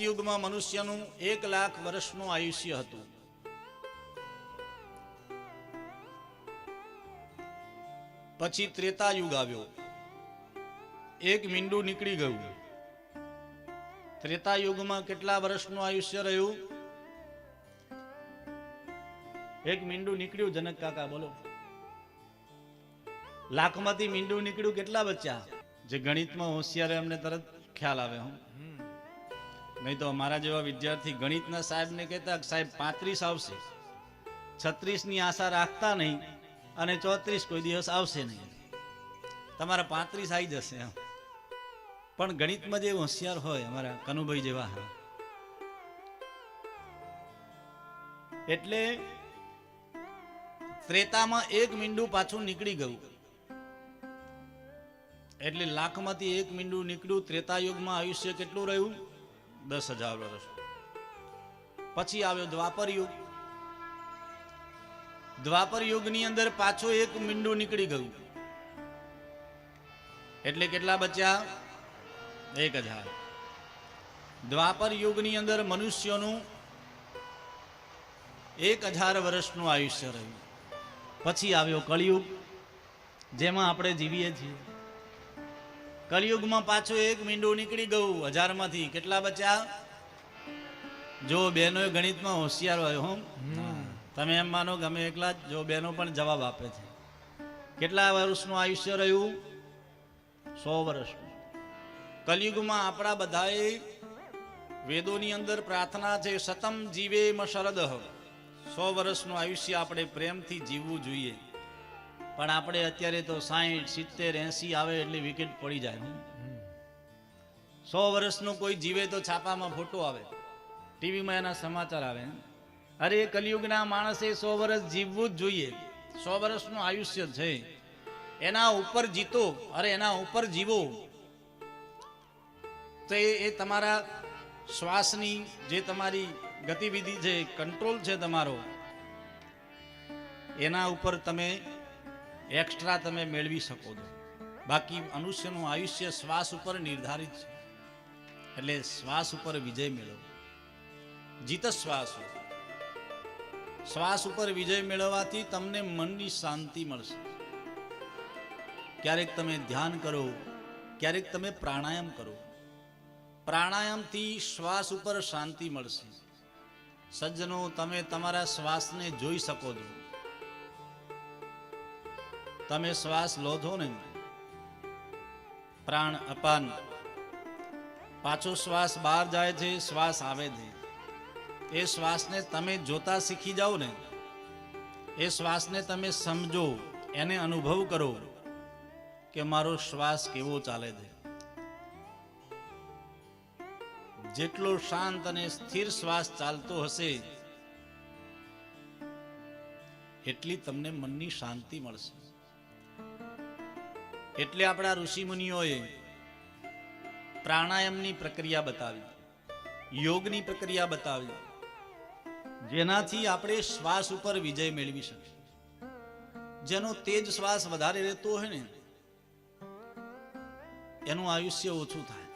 સતયુગમાં મનુષ્યનું 1,00,000 વર્ષનું આયુષ્ય હતું. પછી ત્રેતા યુગ આવ્યો, એક મીંડું નીકળી ગયું. ત્રેતા યુગમાં કેટલા વર્ષનું આયુષ્ય રહ્યું? એક મીંડું નીકળ્યું. જનક કાકા બોલો. લાખમાંથી મીંડું નીકળ્યું, કેટલા બચ્યા? જે ગણિતમાં હોશિયાર એમને તરત ખ્યાલ આવે. હું નહીં તો અમારા જેવા વિદ્યાર્થી ગણિતના સાહેબને કહેતા સાહેબ 35 આવશે, 36ની આશા રાખતા નહીં અને 34 કોઈ દિવસ આવશે નહીં. તમારા 35 આવી જશે. પણ ગણિતમાં જે હોશિયાર હોય અમારા કનુભાઈ જેવા, એટલે ત્રેતામાં એક મીંડું પાછું નીકળી ગયું. એટલે લાખમાંથી એક મીંડું નીકળ્યું. ત્રેતા યુગમાં આયુષ્ય કેટલું રહ્યું? 10,000 વર્ષ. પછી આવ્યો દ્વાપર યુગ. દ્વાપર યુગની અંદર પાછો એક મીંડું નીકળી ગયું. એટલે કેટલા બચ્યા? 1,000. દ્વાપર યુગની અંદર મનુષ્યોનું 1,000 વર્ષનું આયુષ્ય રહ્યું. પછી આવ્યો કળિયુગ, જેમાં આપણે જીવીએ છીએ. કળિયુગમાં પાછું એક મીંડું નીકળી ગયું. 1000માંથી કેટલા બચ્યા? જો બહેનો ગણિતમાં હોશિયાર હોય, હું તમે એમ માનો કે અમે એકલા જ, જો બહેનો પણ જવાબ આપે છે. કેટલા વર્ષનું આયુષ્ય રહ્યું? 100 વર્ષનું. કલયુગમાં આપણા બધાએ વેદોની અંદર પ્રાર્થના છે, શતમ જીવેમ શરદઃ. 100 વર્ષનું આયુષ્ય આપણે પ્રેમથી જીવવું જોઈએ. પણ આપણે અત્યારે તો 60, 70, 80 આવે એટલે વિકેટ પડી જાય. 100 વર્ષનું કોઈ જીવે તો છાપામાં ફોટો આવે, ટીવીમાં એના સમાચાર આવે. અરે કલિયુગના માણસે 100 વર્ષ જીવવું જ જોઈએ. 100 વર્ષનું આયુષ્ય છે, એના ઉપર જીતો. અરે એના ઉપર જીવો તો એ તમારા શ્વાસની જે તમારી ગતિવિધિ છે, કંટ્રોલ છે તમારો, એના ઉપર તમે એક્સ્ટ્રા તમે મેળવી શકો છો. બાકી મનુષ્યનું આયુષ્ય શ્વાસ ઉપર નિર્ધારિત છે. એટલે શ્વાસ ઉપર વિજય મેળવો. જીત શ્વાસ. શ્વાસ ઉપર વિજય મેળવવાથી તમને મનની શાંતિ મળશે. ક્યારેક તમે ધ્યાન કરો, ક્યારેક તમે પ્રાણાયામ કરો. પ્રાણાયામથી શ્વાસ ઉપર શાંતિ મળશે. સજ્જનો, તમે તમારા શ્વાસને જોઈ શકો છો. તમે શ્વાસ લો છો ને, પ્રાણ અપાન, પાછો શ્વાસ બહાર જાય છે, શ્વાસ આવે છે. એ શ્વાસને તમે જોતા શીખી જાઓ ને, એ શ્વાસને તમે સમજો, એને અનુભવ કરો કે મારો શ્વાસ કેવો ચાલે છે. જેટલો શાંત અને સ્થિર શ્વાસ ચાલતો હશે, એટલી તમને મનની શાંતિ મળશે. એટલે આપણા ઋષિ મુનિઓએ પ્રાણાયામની પ્રક્રિયા બતાવી, યોગની પ્રક્રિયા બતાવી, જેનાથી આપણે શ્વાસ ઉપર વિજય મેળવી શકીએ. જેનો તેજ શ્વાસ વધારે રહેતો હોય ને, એનું આયુષ્ય ઓછું થાય.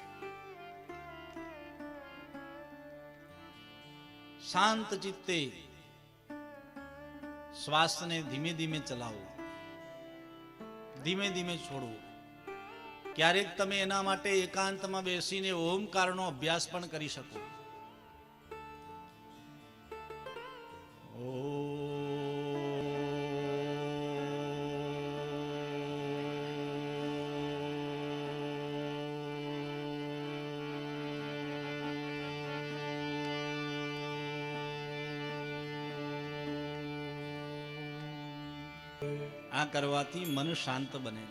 શાંત ચિત્તે શ્વાસને ધીમે ધીમે ચલાવો, ધીમે ધીમે છોડો. ક્યારેક તમે એના માટે એકાંતમાં બેસીને ઓમકારનો અભ્યાસ પણ કરી શકો. આ કરવાથી મન શાંત બને.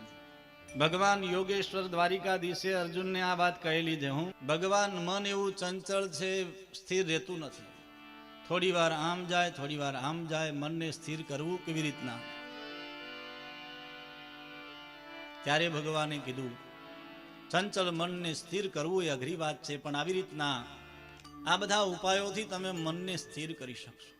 ભગવાન યોગેશ્વર દ્વારિકાધીશે અર્જુનને આ વાત કહેલી છે. હું ભગવાન મન એવું ચંચળ છે, સ્થિર રહેતું નથી. થોડી વાર આમ જાય, થોડી વાર આમ જાય. મનને સ્થિર કરવું કેવી રીતના? ત્યારે ભગવાને કીધું, ચંચળ મનને સ્થિર કરવું એ અઘરી વાત છે, પણ આવી રીતના આ બધા ઉપાયોથી તમે મનને સ્થિર કરી શકશો.